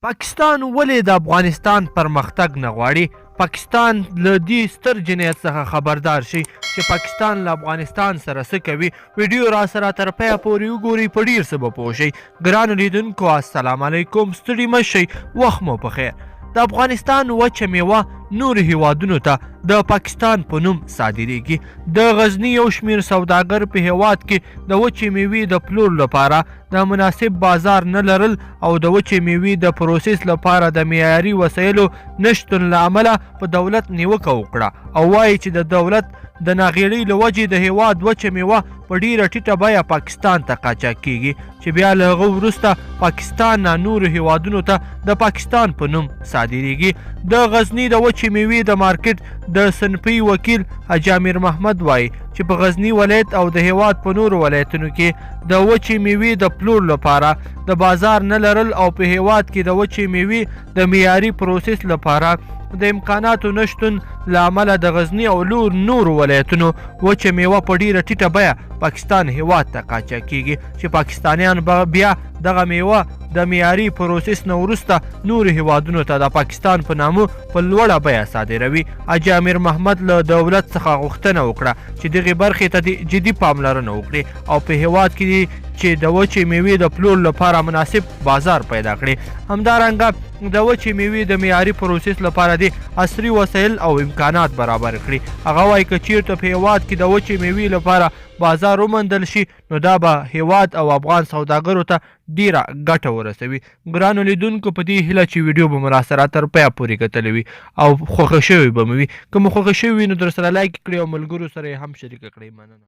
پاکستان ولې د افغانستان پرمختګ نه غواړي؟ پاکستان له دې ستر جنایت څخه خبردار شي چې پاکستان له افغانستان سره څه کوي. ویډیو را سره تر پایه پورې وګورئ، په ډیر څه به پوه شئ. ګرانو لیدونکو السلام علیکم، ستړي مه شئ، وخت مو په خیر. د افغانستان وچه میوه نورو هیوادونو ته د پاکستان په نوم صادریږي. د غزني یو شمیر سوداګر په هیواد کې د وچې میوې د پلور لپاره د مناسب بازار نه لرل او د وچې میوې د پروسس لپاره د معیاري وسایلو نشتون له امله په دولت نیوکه وکړه او وایي چې د دولت د ناغېړۍ له وجې د هیواد وچه میوه په ډیره ټیټه بیه پاکستان ته قاچاق کیږي، چې بیا له هغه وروسته پاکستان نه نورو هیوادونو ته د پاکستان په نوم صادریږي. د غزني د وچې میوې د مارکیټ د صنفي وکیل حاجي امیر محمد وایي چې په غزني ولایت او د هیواد په نورو ولایتونو کې د وچې میوې د پلور لپاره د بازار نه لرل او په هیواد کې د وچې میوې د معیاري پروسس لپاره د امکاناتو نشتون له امله د غزني او نورو ولایتونو وچه میوه په ډیره ټیټه بیه پاکستان هیواد ته قاچاق کیږي، چې پاکستانیان بیا دغه میوه د معیاري پروسس نه وروسته نورو هیوادونو ته د پاکستان په نامه په لوړه بیه صادروي. حاجي امیر محمد له دولت څخه غوښتنه وکړه چې دغې برخې ته جدي پاملرنه وکړي او په هیواد کې چې د وچې میوې د پلور لپاره مناسب بازار پیدا کړي. همدارنګه د وچې میوې د معیاري پروسس لپاره د عصري وسایل او امکانات برابر کړي. هغه وایي که چیرته په هیواد کې د وچې میوې لپاره بازار وموندل شي نو دا به هیواد او افغان سوداګرو ته ډیره ګټه ورسوي. ګرانو لیدونکو په دې هیله چې ویډیو به مو راسره تر پایه پورې کتلی وي او خوښه شوې به مو وي. که مو خوښه شوې وي نو در سره لایک کړئ او ملګرو سره یې هم شریکه کړئ. مننه.